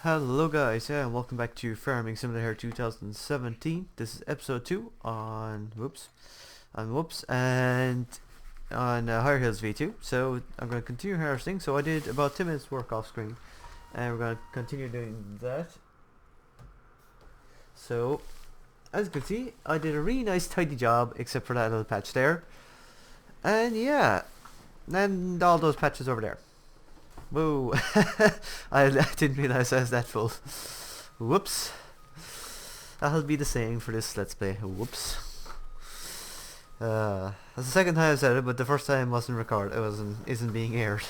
Hello guys, yeah, and welcome back to Farming Simulator 2017. This is episode 2 on Whoops, and on Higher Hills V2. So I'm going to continue harvesting. So I did about 10 minutes work off screen, and we're going to continue doing that. So, as you can see, I did a really nice tidy job, except for that little patch there. And yeah, and all those patches over there. Whoa, I didn't realize I was that full. Whoops. That'll be the saying for this Let's Play. Whoops. That's the second time I've said it, but the first time wasn't recorded. Isn't being aired.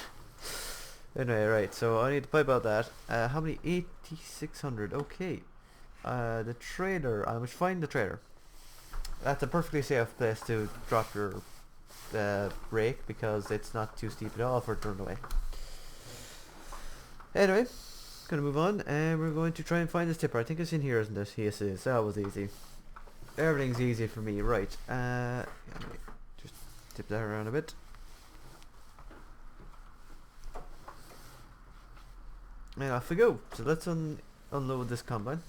Anyway, right. So I need to pipe out that. How many? 8,600. Okay. The trader. I must find the trader. That's a perfectly safe place to drop your rake because it's not too steep at all for it to run away. Anyway, gonna move on, and we're going to try and find this tipper. I think it's in here, isn't it? Yes, it is. That was easy. Everything's easy for me, right? Let me just tip that around a bit. And off we go. So let's unload this combine.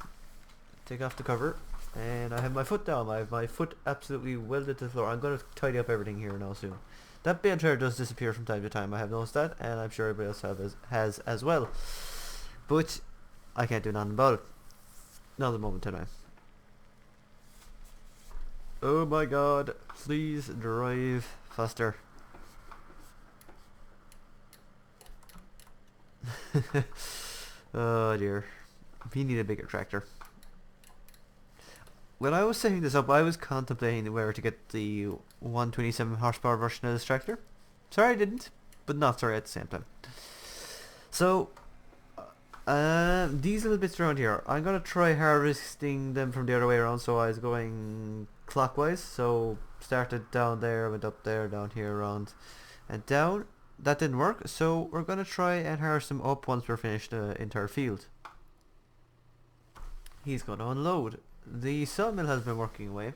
Take off the cover, and I have my foot down. I have my foot absolutely welded to the floor. I'm gonna tidy up everything here now soon. That bale trailer does disappear from time to time. I have noticed that, and I'm sure everybody else has as well. But I can't do nothing about it. Not at the moment, anyway. Oh my god, please drive faster. Oh dear. We need a bigger tractor. When I was setting this up, I was contemplating where to get the 127 horsepower version of this tractor. Sorry I didn't, but not sorry at the same time. So, these little bits around here, I'm going to try harvesting them from the other way around. So I was going clockwise, so started down there, went up there, down here, around, and down. That didn't work, so we're going to try and harvest them up once we're finished the entire field. He's going to unload. The sawmill has been working away,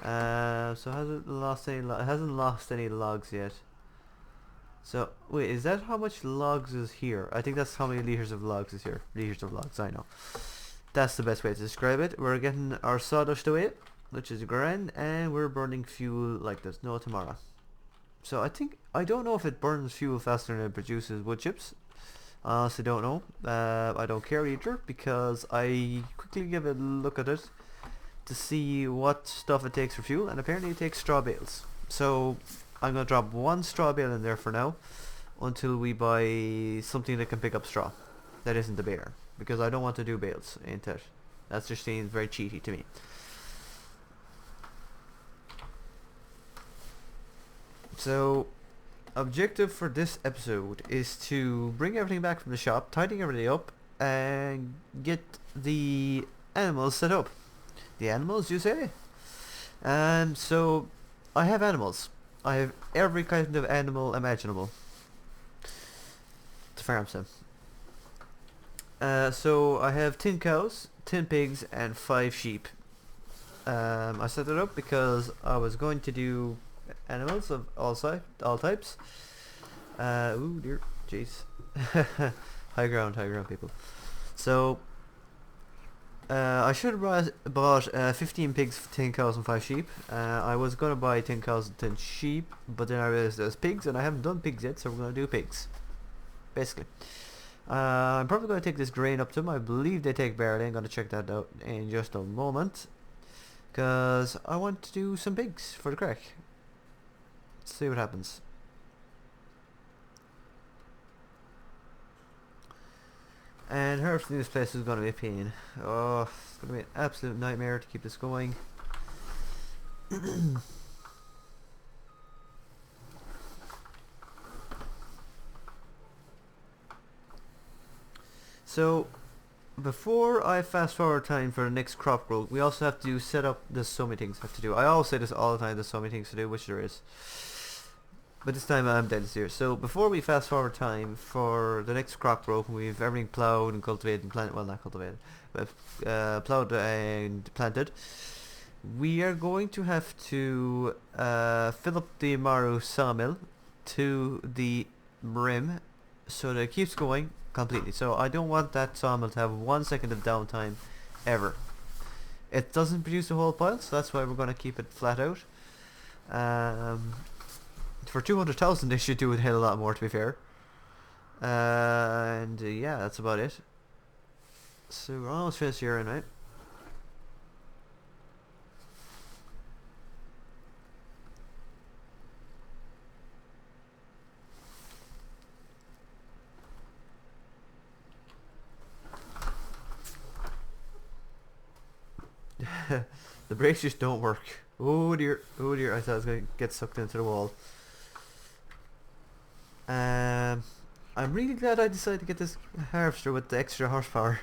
so hasn't lost any. It hasn't lost any logs yet. So wait, is that how much logs is here? I think that's how many liters of logs is here. Liters of logs, I know. That's the best way to describe it. We're getting our sawdust away, which is grand, and we're burning fuel like there's no tomorrow. So I don't know if it burns fuel faster than it produces wood chips. I honestly don't know. I don't care either because I quickly give a look at it to see what stuff it takes for fuel, and apparently it takes straw bales. So I'm going to drop one straw bale in there for now until we buy something that can pick up straw that isn't the baler, because I don't want to do bales into it. That just seems very cheaty to me. So objective for this episode is to bring everything back from the shop, tidying everything up, and get the animals set up. The animals, you say? So I have animals. I have every kind of animal imaginable to farm some. So I have 10 cows, 10 pigs, and 5 sheep. I set it up because I was going to do animals of all types. Ooh dear, jeez. high ground people. So I should have bought 15 pigs, 10 cows and 5 sheep. I was going to buy 10 cows and 10 sheep, but then I realized there's pigs, and I haven't done pigs yet, so we're going to do pigs, basically. I'm probably going to take this grain up to them. I believe they take barley. I'm going to check that out in just a moment, because I want to do some pigs for the crack. Let's see what happens. And harvesting this place is going to be a pain. Oh, it's going to be an absolute nightmare to keep this going. So, before I fast forward time for the next crop growth, we also have to set up. There's so many things I have to do. I always say this all the time. There's so many things to do, which there is. But this time I'm dead serious. So before we fast forward time for the next crop growth, we've everything plowed and cultivated and planted. Well, not cultivated, but plowed and planted. We are going to have to fill up the Maru sawmill to the brim so that it keeps going, completely. So I don't want that sawmill to have 1 second of downtime ever. It doesn't produce a whole pile, so that's why we're going to keep it flat out. Um, for 200,000 they should do a hell of a lot more, to be fair. And yeah, that's about it. So we're almost finished here anyway. The brakes just don't work. Oh dear, I thought I was going to get sucked into the wall. I'm really glad I decided to get this harvester with the extra horsepower,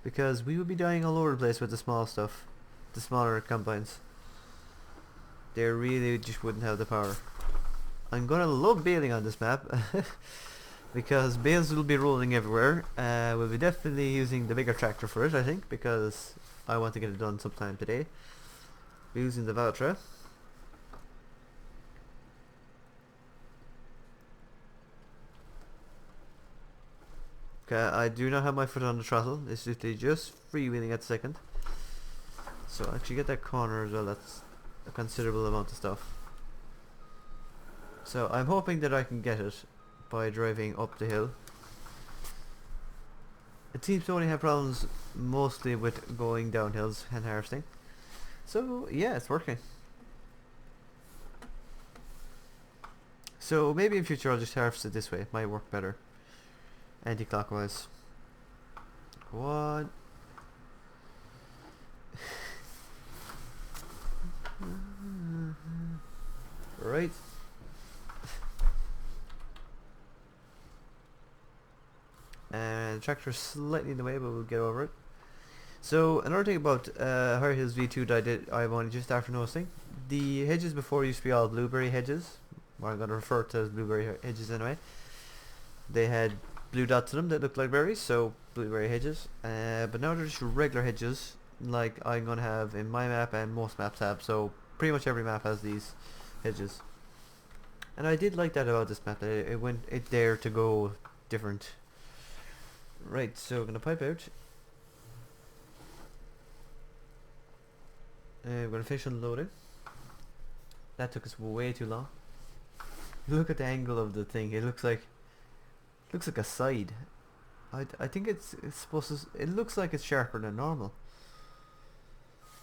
because we would be dying all over the place with the small stuff, the smaller combines. They really just wouldn't have the power. I'm gonna love baling on this map because bales will be rolling everywhere. We'll be definitely using the bigger tractor for it, I think, because I want to get it done sometime today. We're using the Valtra. Okay, I do not have my foot on the throttle. It's literally just freewheeling at the second. So actually get that corner as well. That's a considerable amount of stuff. So I'm hoping that I can get it by driving up the hill. It seems to only have problems mostly with going down hills and harvesting. So yeah, it's working. So maybe in future I'll just harvest it this way. It might work better. Anti-clockwise. Go on. Right. And the tractor is slightly in the way, but we'll get over it. So another thing about Higher Hills V2 that I'm only just after noticing, the hedges before used to be all blueberry hedges, or I'm going to refer to as blueberry hedges anyway. They had blue dots in them that looked like berries, so blueberry hedges. But now they're just regular hedges, like I'm going to have in my map and most maps have. So pretty much every map has these hedges. And I did like that about this map, that it dared to go different. Right, so we're gonna pipe out. We're gonna finish unloading. That took us way too long. Look at the angle of the thing. It looks like a side. I think it's supposed to. It looks like it's sharper than normal.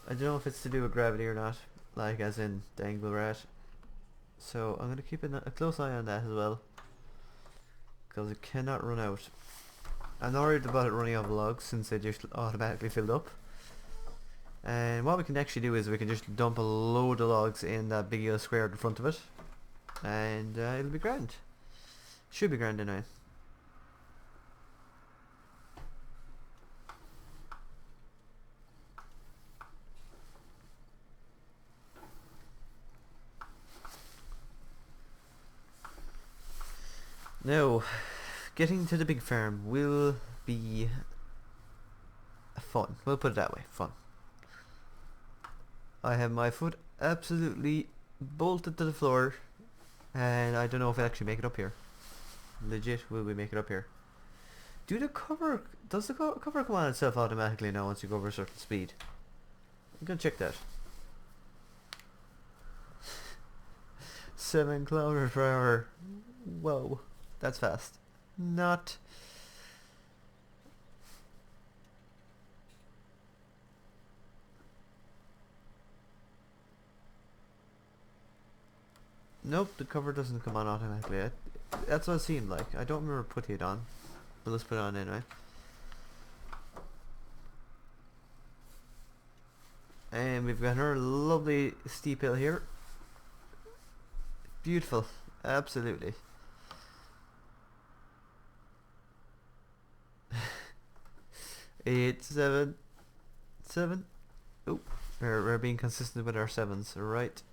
I don't know if it's to do with gravity or not, like as in the angle we're at. So I'm gonna keep a close eye on that as well, because it cannot run out. I'm not worried about it running out of logs since they just automatically filled up. And what we can actually do is we can just dump a load of logs in that big yellow square in front of it, and it'll be grand. Should be grand anyway. Now, getting to the big farm will be fun. We'll put it that way, fun. I have my foot absolutely bolted to the floor, and I don't know if I'll actually make it up here. Legit, will we make it up here? Does the cover come on itself automatically now once you go over a certain speed? I'm gonna check that. 7 kilometers per hour. Whoa, that's fast. Not. Nope, the cover doesn't come on automatically. That's what it seemed like. I don't remember putting it on, but let's put it on anyway. And we've got our lovely steep hill here. Beautiful, absolutely. Eight, seven. Oh, we're being consistent with our sevens, right?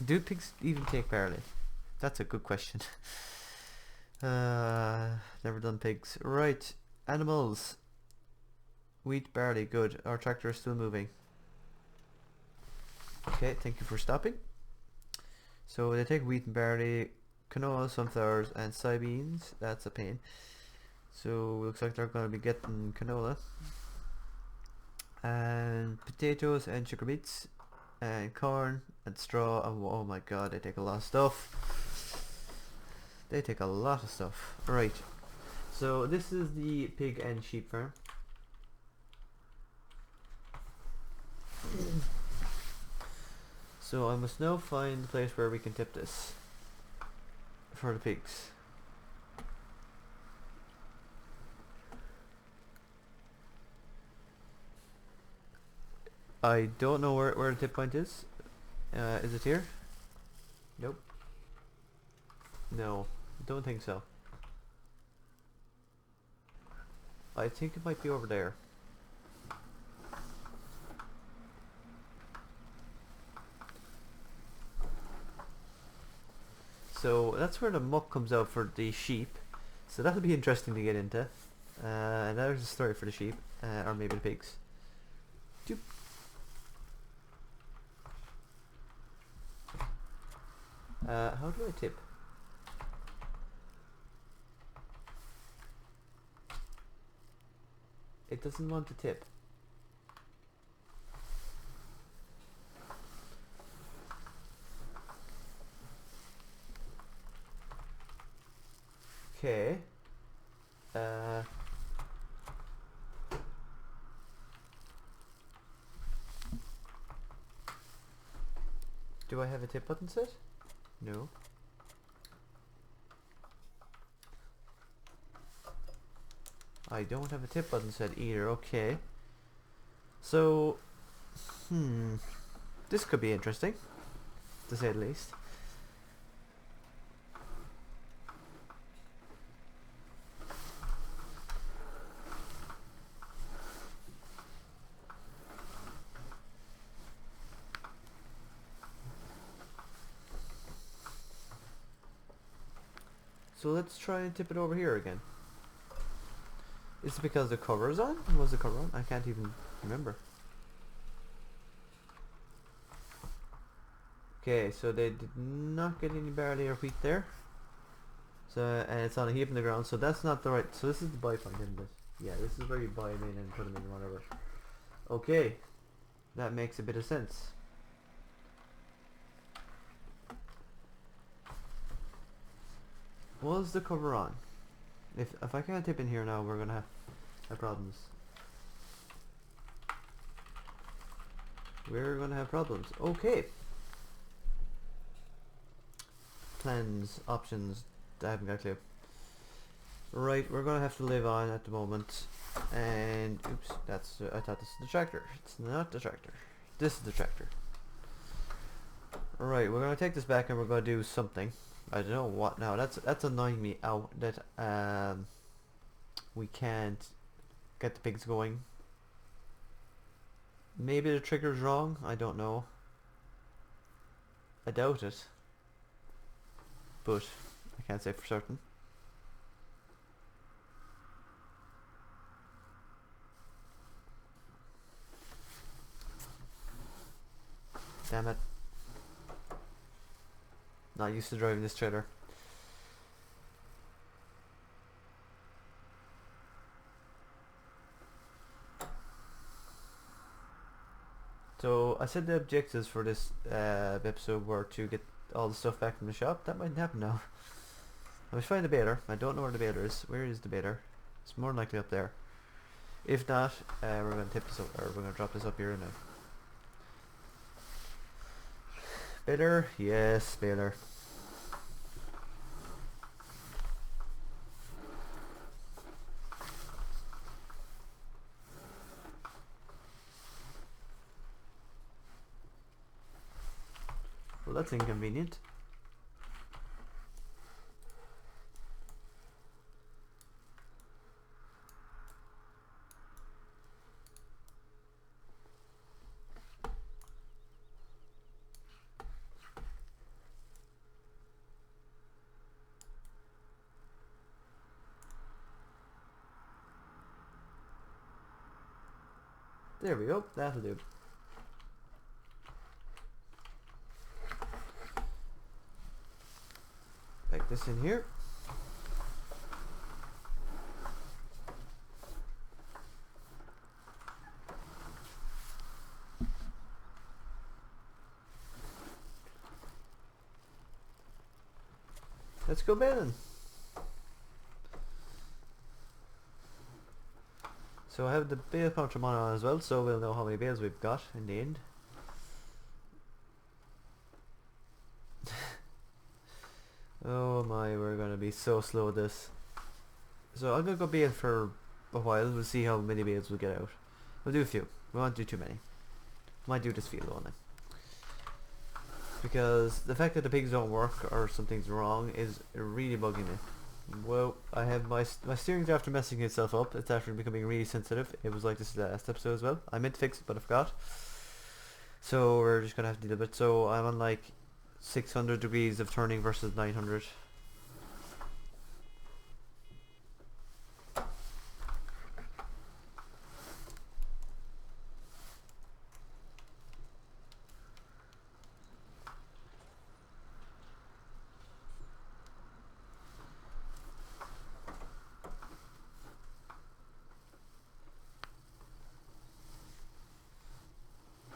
Do pigs even take barley? That's a good question. Never done pigs. Right, animals. Wheat, barley, good. Our tractor is still moving. Okay, thank you for stopping. So they take wheat and barley. canola, sunflowers, and soybeans. That's a pain. So looks like they're going to be getting canola and potatoes and sugar beets and corn and straw. And oh my god, they take a lot of stuff. They take a lot of stuff. Right. So this is the pig and sheep farm. So I must now find the place where we can tip this for the pigs. I don't know where the tip point is. Is it here? Nope. No, don't think so. I think it might be over there. So that's where the muck comes out for the sheep. So that'll be interesting to get into. And there's a story for the sheep, or maybe the pigs. Doop. How do I tip? It doesn't want to tip. Okay. Do I have a tip button set? No. I don't have a tip button set either. Okay. So, this could be interesting, to say the least. So let's try and tip it over here again. Is it because the cover is on? Was the cover on? I can't even remember. Okay, so they did not get any barley or wheat there. So, and it's on a heap in the ground, so that's not the right... So this is the buy point, isn't it? Yeah, this is where you buy them in and put them in whatever. Okay, that makes a bit of sense. Was the cover on? If I can't tip in here now, we're gonna have problems. We're gonna have problems. Okay. Plans, options, I haven't got a clue. Right, we're gonna have to live on at the moment. And oops, that's I thought this is the tractor. It's not the tractor. This is the tractor. Right, we're gonna take this back and we're gonna do something. I don't know what now. That's annoying me out that we can't get the pigs going. Maybe the trigger's wrong. I don't know. I doubt it, but I can't say for certain. Damn it. Not used to driving this trailer. So I said the objectives for this episode were to get all the stuff back from the shop. That mightn't happen now. I must find the baler. I don't know where the baler is. Where is the baler? It's more than likely up there. If not, we're going to tip this up, or we're going to drop this up here now. Baler? Yes, baler. Well, that's inconvenient. There we go, that'll do. Like this in here. Let's go baling. So I have the bale counter on as well, so we'll know how many bales we've got in the end. Oh my, we're gonna be so slow at this. So I'm gonna go bale for a while. We'll see how many bales we'll get out. We'll do a few. We won't do too many. Might do this field only. Because the fact that the pigs don't work or something's wrong is really bugging me. Well, I have my steering's after messing itself up. It's after becoming really sensitive. It was like this last episode as well. I meant to fix it, but I forgot. So we're just gonna have to deal with it. So I'm on like 600 degrees of turning versus 900.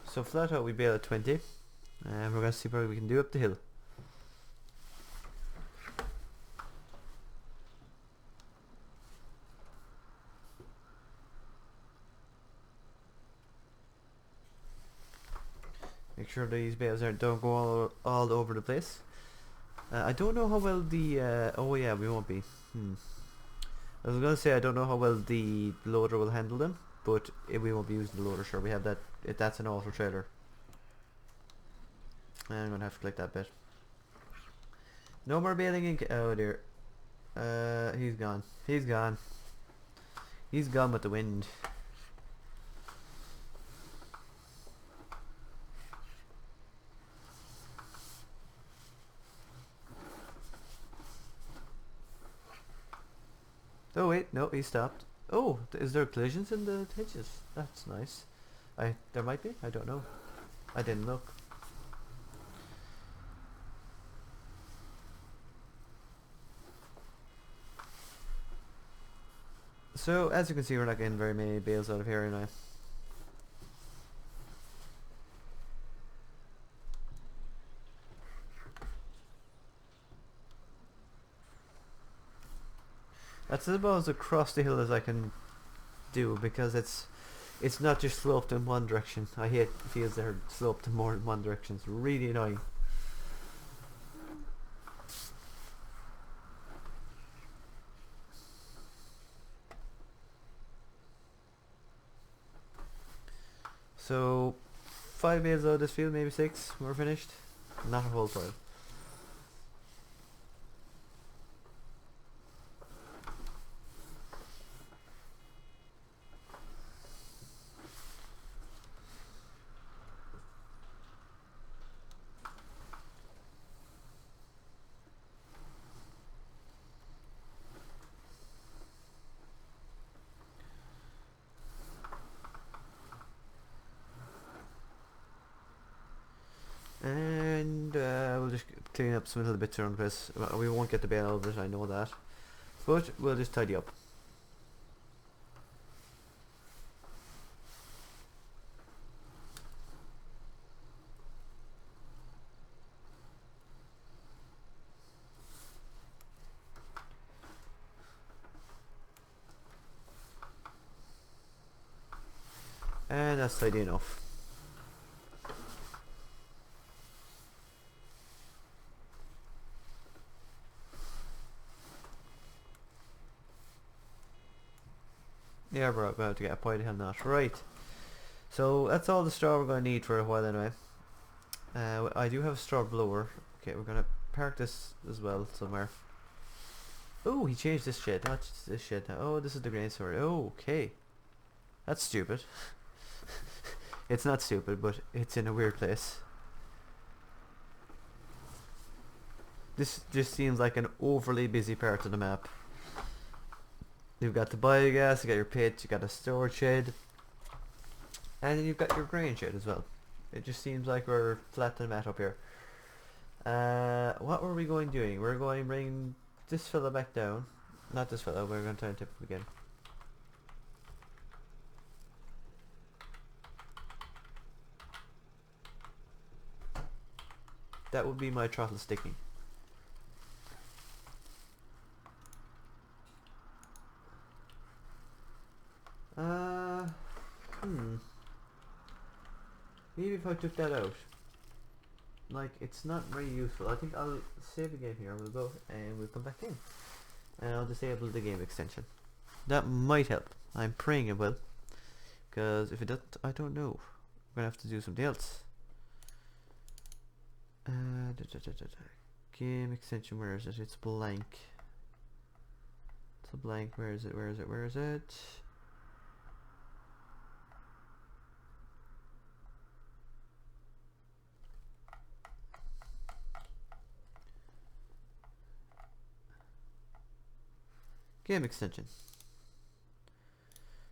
So flat out we bail at 20, and we're going to see what we can do up the hill. Make sure these bales don't go all over the place. I don't know how well the oh yeah, we won't be. I was going to say I don't know how well the loader will handle them, but we won't be using the loader. Sure, we have that. That's an auto trailer. I'm gonna have to click that bit. No more baling in. Oh dear. He's gone. He's gone. He's gone with the wind. Oh wait, no, he stopped. Oh, is there collisions in the hitches? That's nice. There might be. I don't know. I didn't look. So as you can see, we're not getting very many bales out of here anyway. That's about as across the hill as I can do, because it's not just sloped in one direction. I hate fields that are sloped in more than one direction. It's really annoying. So 5 bales out of this field, maybe 6. We're finished. Not a whole pile. And we'll just clean up some little bits around this. We won't get the bale out of it, I know that. But we'll just tidy up. And that's tidy enough. Yeah, we're about to get a point on that. Right. So that's all the straw we're going to need for a while anyway. I do have a straw blower. Okay, we're going to park this as well somewhere. Oh, he changed this shed. Not this shed now. Oh, this is the grain store. Oh, okay. That's stupid. It's not stupid, but it's in a weird place. This just seems like an overly busy part of the map. You've got the biogas, you got your pit, you got a storage shed, and then you've got your grain shed as well. It just seems like we're flat on the map up here. What were we going doing? We're going to bring this fella back down. Not this fella, we're going to try and tip him again. That would be my throttle sticking. Maybe if I took that out. Like, it's not very useful. I think I'll save the game here. We'll go and we'll come back in. And I'll disable the game extension. That might help. I'm praying it will. Because if it doesn't, I don't know. We're going to have to do something else. Game extension, where is it? It's blank. It's a blank. Where is it? Where is it? Where is it? Game extension.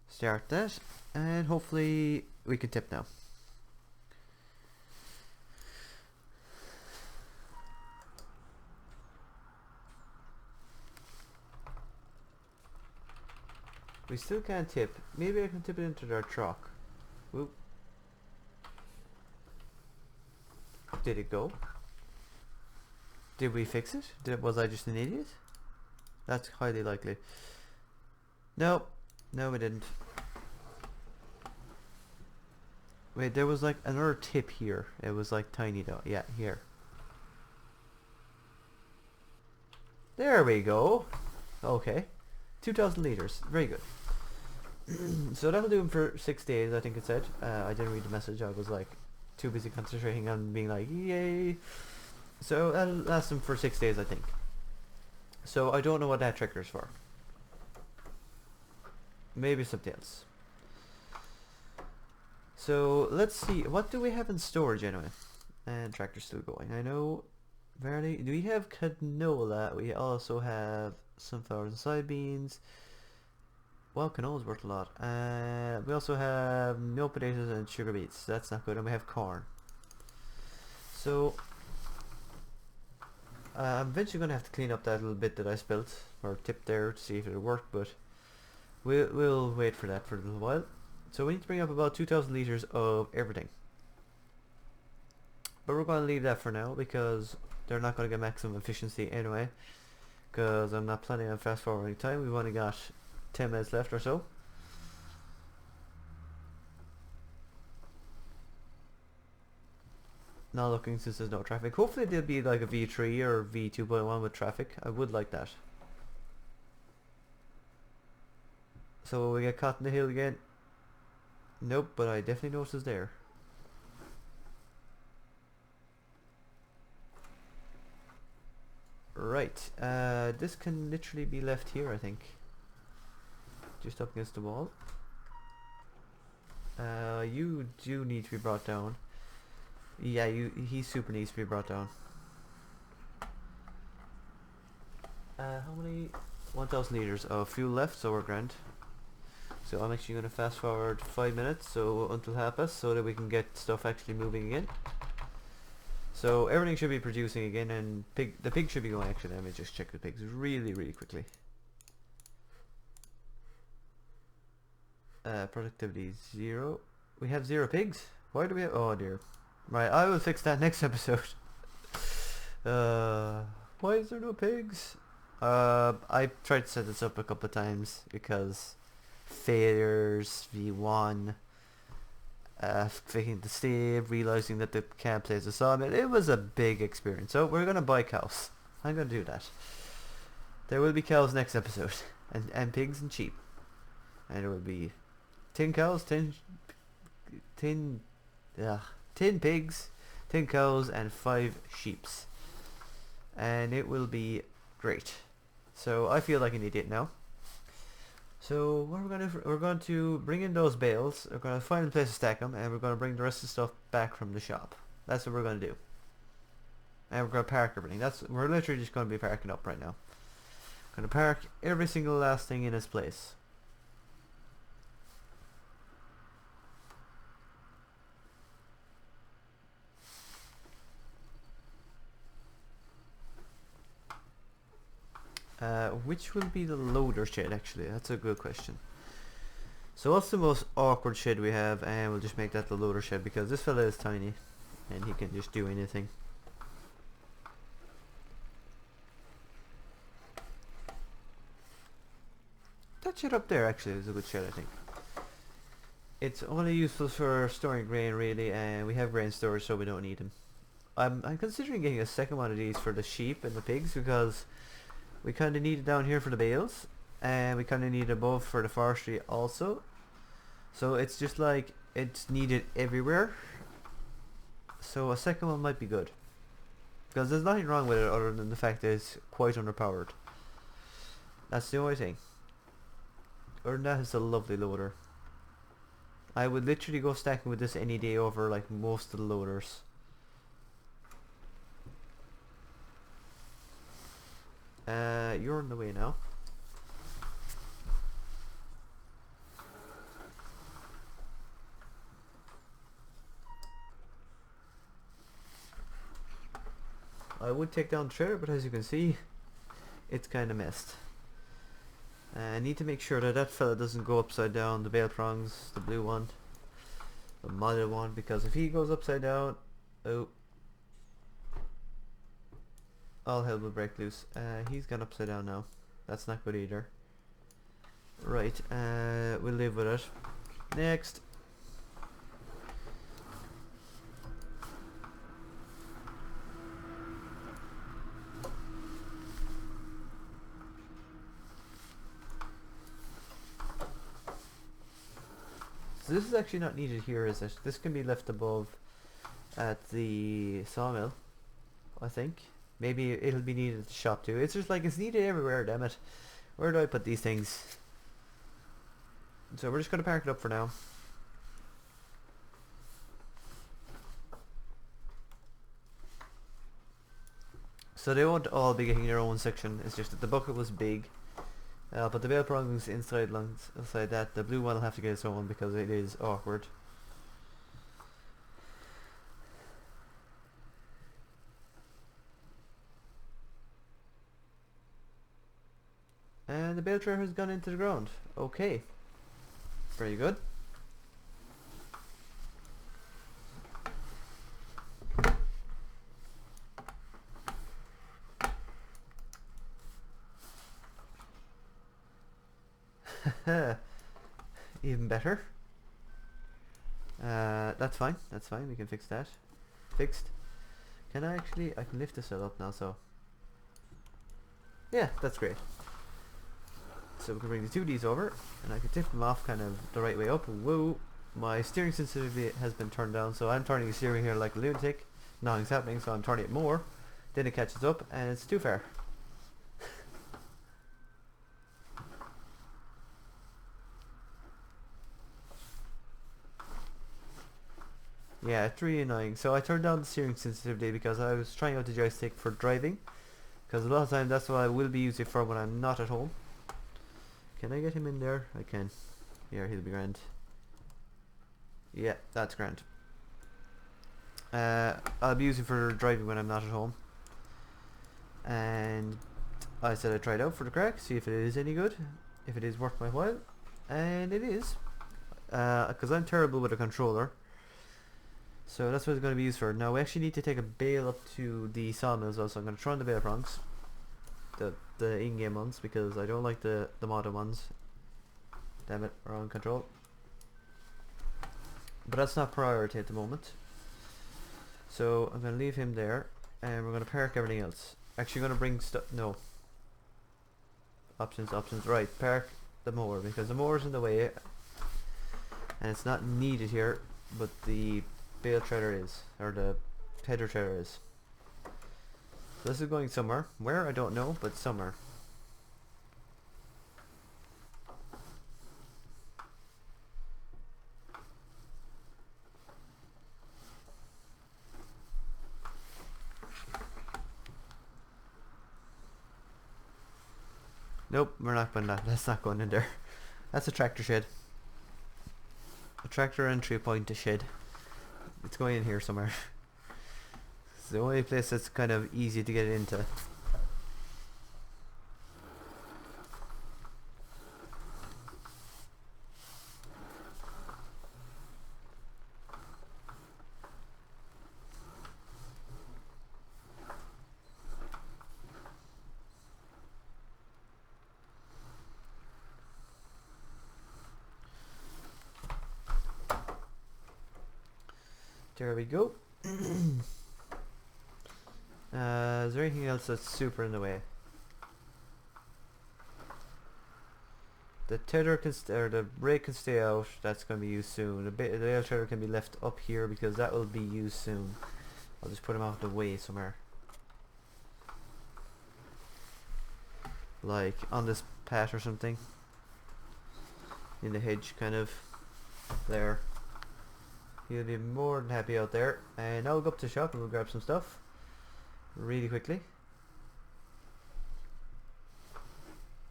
Start that, and hopefully we can tip now. We still can't tip. Maybe I can tip it into their truck. Whoop. Did it go? Did we fix it? Was I just an idiot? That's highly likely. Nope. No, we didn't. Wait, there was like another tip here. It was like tiny though. Yeah, here. There we go. Okay. 2,000 liters. Very good. So that'll do him for 6 days, I think it said. I didn't read the message. I was like too busy concentrating on being like, yay. So that'll last him for 6 days, I think. So I don't know what that trigger's for. Maybe something else. So let's see. What do we have in storage anyway? And tractor's still going. I know. Verily, do we have canola? We also have sunflowers and soybeans. Well, canola's worth a lot. We also have milk potatoes and sugar beets. That's not good. And we have corn. So I'm eventually going to have to clean up that little bit that I spilt or tipped there to see if it'll work, but we'll wait for that for a little while. So we need to bring up about 2,000 liters of everything. But we're going to leave that for now because they're not going to get maximum efficiency anyway. Because I'm not planning on fast forwarding time. We've only got 10 minutes left or so. Not looking since there's no traffic. Hopefully there'll be like a V3 or V2.1 with traffic. I would like that. So will we get caught in the hill again? Nope, but I definitely know it's there. Right, this can literally be left here, I think. Just up against the wall. You do need to be brought down. Yeah, he super needs to be brought down. How many? 1,000 liters of fuel left, so we're grand. So I'm actually going to fast forward 5 minutes, so until half past, so that we can get stuff actually moving again. So everything should be producing again, and the pig should be going. Actually, let me just check the pigs really quickly. Productivity 0. We have 0 pigs. Why do we have? Oh dear. Right, I will fix that next episode. Why is there no pigs? I tried to set this up a couple of times because failures V1. Fixing the stave, realizing that the cab plays a sawmill. It was a big experience. So we're gonna buy cows. I'm gonna do that. There will be cows next episode, and pigs and sheep, and there will be 10 cows, 10 pigs, 10 cows, and 5 sheeps, and it will be great. So I feel like an idiot now. So what we're going to do, we're going to bring in those bales, we're going to find a place to stack them, and we're going to bring the rest of the stuff back from the shop. That's what we're going to do. And we're going to park everything. We're literally just going to be parking up right now. Going to park every single last thing in its place. which will be the loader shed actually? That's a good question. So what's the most awkward shed we have? And we'll just make that the loader shed because this fella is tiny and he can just do anything. That shed up there actually is a good shed, I think. It's only useful for storing grain really, and we have grain storage so we don't need them. I'm considering getting a second one of these for the sheep and the pigs because we kind of need it down here for the bales and we kind of need it above for the forestry also. So it's just like it's needed everywhere. So a second one might be good because there's nothing wrong with it other than the fact that it's quite underpowered. That's the only thing. Other than that, it's a lovely loader. I would literally go stacking with this any day over like most of the loaders. You're on the way now. I would take down the trailer, but as you can see, it's kind of messed. I need to make sure that that fella doesn't go upside down, the bale prongs, the blue one, the modded one, because if he goes upside down, oh, all hell will break loose. He's gone upside down now. That's not good either. Right, we'll live with it. Next. So this is actually not needed here, is it? This can be left above at the sawmill, I think. Maybe it'll be needed at the shop too. It's just like it's needed everywhere, damn it. Where do I put these things? So we're just going to park it up for now. So they won't all be getting their own section. It's just that the bucket was big. But the bale prongs inside that. The blue one will have to get its own because it is awkward. And the bale trailer has gone into the ground. Okay. Very good. Even better. That's fine. That's fine. We can fix that. Fixed. Can I actually... I can lift this up now, so... Yeah, that's great. So we can bring the 2Ds over, and I can tip them off kind of the right way up. Whoa! My steering sensitivity has been turned down, so I'm turning the steering here like a lunatic. Nothing's happening, so I'm turning it more. Then it catches up, and it's too far. Yeah, it's really annoying. So I turned down the steering sensitivity because I was trying out the joystick for driving. Because a lot of time that's what I will be using for when I'm not at home. Can I get him in there? I can. Yeah, he'll be grand. Yeah, that's grand. I'll be using for driving when I'm not at home. And I said I'd try it out for the crack, see if it is any good. If it is worth my while. And it is. Because I'm terrible with a controller. So that's what it's going to be used for. Now we actually need to take a bale up to the sawmill as well, so I'm going to throw in the bale prongs. The in-game ones, because I don't like the modded ones. Damn it, wrong control. But that's not priority at the moment. So I'm going to leave him there, and we're going to park everything else. Actually going to bring stuff, no. Options, right, park the mower, because the mower's in the way. And it's not needed here, but the bale trailer is, or the header trailer is. So this is going somewhere. Where? I don't know, but somewhere. Nope, we're not putting that. That's not going in there. That's a tractor shed. A tractor entry point to shed. It's going in here somewhere. It's the only place that's kind of easy to get into. There we go. Is there anything else that's super in the way? The tether can or the brake can stay out. That's going to be used soon. The rail tether can be left up here because that will be used soon. I'll just put them out of the way somewhere, like on this path or something, in the hedge, kind of there. He'll be more than happy out there. And I'll go up to the shop and we'll grab some stuff really quickly.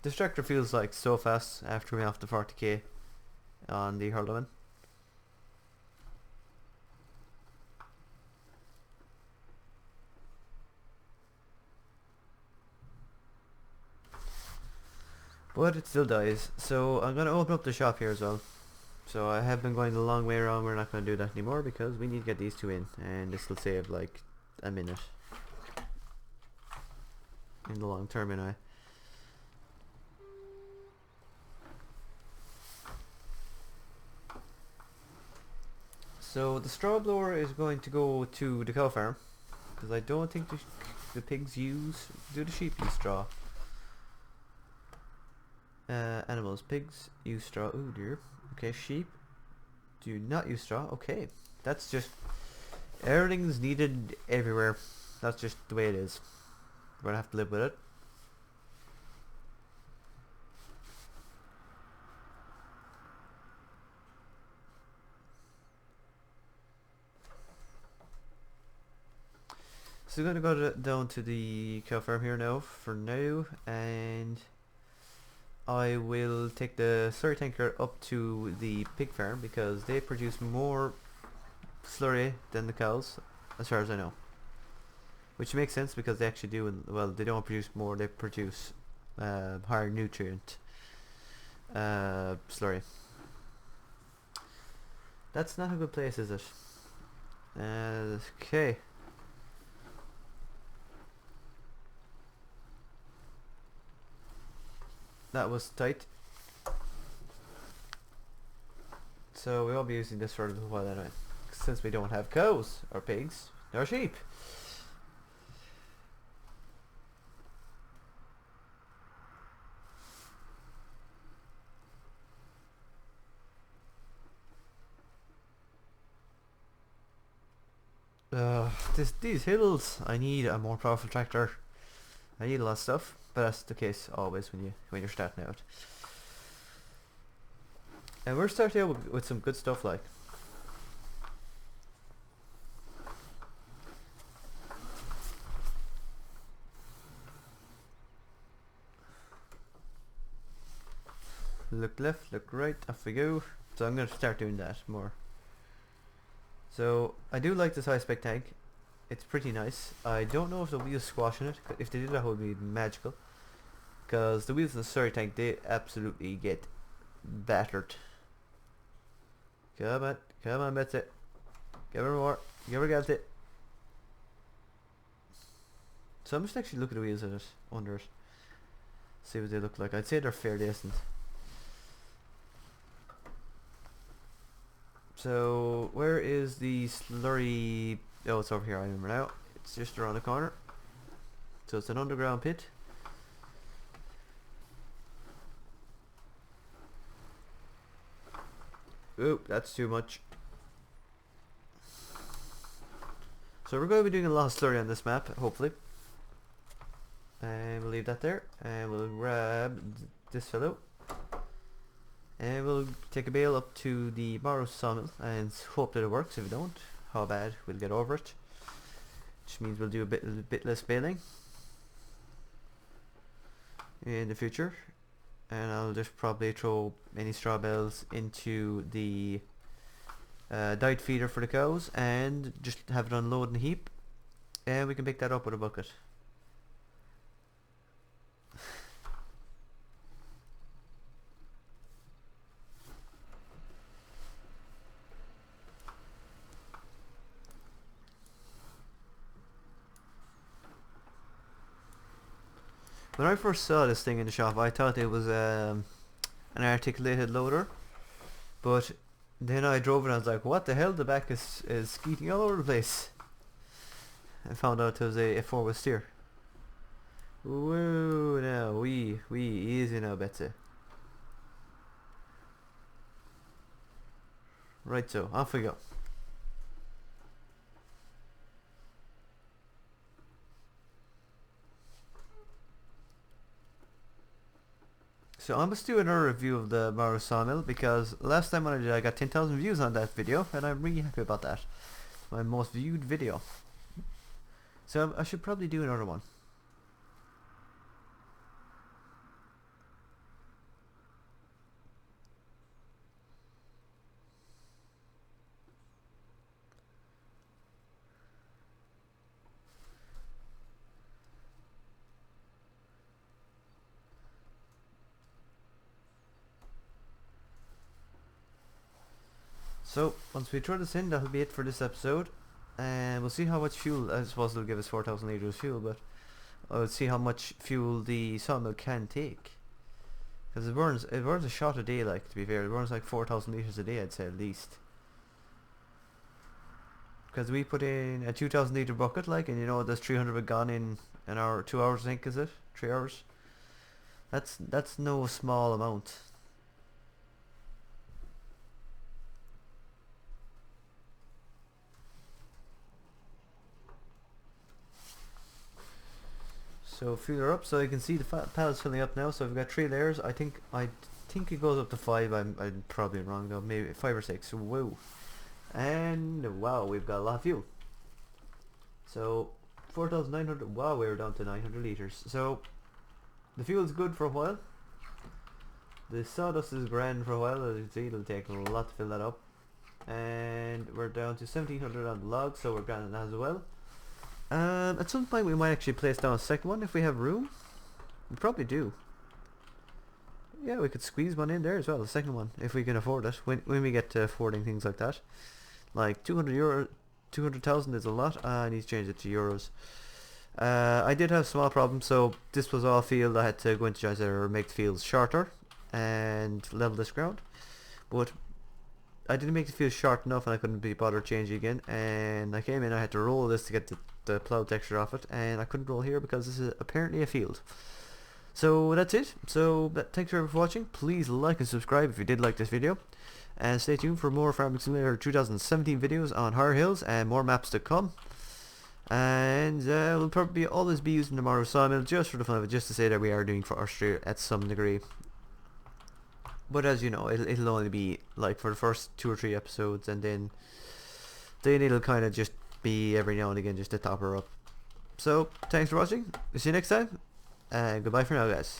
This tractor feels like so fast after we off the 40k on the Hurleman. But it still dies. So I'm going to open up the shop here as well. So I have been going the long way around. We're not going to do that anymore because we need to get these two in. And this will save like a minute. In the long term anyway. So the straw blower is going to go to the cow farm because I don't think the pigs do the sheep use straw. Animals, pigs use straw. Oh dear. Okay, sheep do not use straw. Okay, that's just everything's needed everywhere. That's just the way it is. We're gonna have to live with it. So we're gonna go down to the cow farm here now for now, and I will take the slurry tanker up to the pig farm because they produce more slurry than the cows, as far as I know. Which makes sense because they actually do, well, they don't produce more, they produce higher nutrient slurry. That's not a good place, is it? Okay. That was tight. So we won't be using this for a little while anyway, since we don't have cows or pigs or sheep. These hills, I need a more powerful tractor. I need a lot of stuff, but that's the case always when you're starting out. And we're starting out with some good stuff, like. Look left, look right, off we go. So I'm going to start doing that more. So I do like this high spec tank. It's pretty nice. I don't know if the wheels squash in it. If they did, that would be magical. Because the wheels in the slurry tank, they absolutely get battered. Come on, Betsy. Give her more. Give her got it. So I'm just actually looking at the wheels in it, under it. See what they look like. I'd say they're fair decent. So where is the slurry? Oh, it's over here. I remember now. It's just around the corner. So it's an underground pit. Oop, that's too much. So we're going to be doing a lot of slurry on this map, hopefully. And we'll leave that there. And we'll grab this fellow. And we'll take a bale up to the Morrow sawmill and hope that it works. If it don't, how bad, we'll get over it. Which means we'll do a bit less baling in the future. And I'll just probably throw any straw bales into the diet feeder for the cows and just have it unload in a heap, and we can pick that up with a bucket. When I first saw this thing in the shop, I thought it was an articulated loader, but Then I drove and I was like, what the hell? The back is skeeting all over the place. I found out it was a four-wheel steer. Whoa, now we easy now, Betsy. Right, so off we go. So I must do another review of the Maru Sawmill because last time when I did I got 10,000 views on that video and I'm really happy about that. My most viewed video. So I should probably do another one. So once we throw this in, that'll be it for this episode, and we'll see how much fuel. I suppose it'll give us 4,000 liters of fuel, but I'll see how much fuel the sawmill can take. Because it burns a shot a day. Like, to be fair, it burns like 4,000 liters a day, I'd say at least. Because we put in a 2,000 liter bucket, like, and you know there's 300 gone in an hour, 2 hours, I think, is it? 3 hours. That's no small amount. So fuel up, so you can see the pallets filling up now. So we've got 3 layers. I think it goes up to 5. I'm probably wrong though. Maybe 5 or 6. Whoa! And wow, we've got a lot of fuel. So 4,900. Wow, we're down to 900 liters. So the fuel's good for a while. The sawdust is grand for a while. As you can see, it'll take a lot to fill that up. And we're down to 1,700 on the log, so we're grand on that as well. At some point we might actually place down a second one if we have room. We probably do. Yeah, we could squeeze one in there as well, the second one, if we can afford it. When we get to affording things like that. Like 200 euro, 200,000 is a lot. I need to change it to euros. I did have small problems, so this was all field. I had to go into Jazzer, make the fields shorter and level this ground. But I didn't make the field short enough and I couldn't be bothered changing again, and I came in, I had to roll this to get the plough texture off it, and I couldn't roll here because this is apparently a field. So that's it. So thanks for watching. Please like and subscribe if you did like this video, and stay tuned for more Farming Simulator 2017 videos on higher hills and more maps to come. And we'll probably always be using the Maru Sawmill just for the fun of it, just to say that we are doing forestry at some degree. But as you know, it'll only be like for the first 2 or 3 episodes, and then it'll kind of just be every now and again just to top her up. So thanks for watching. See you next time, and goodbye for now, guys.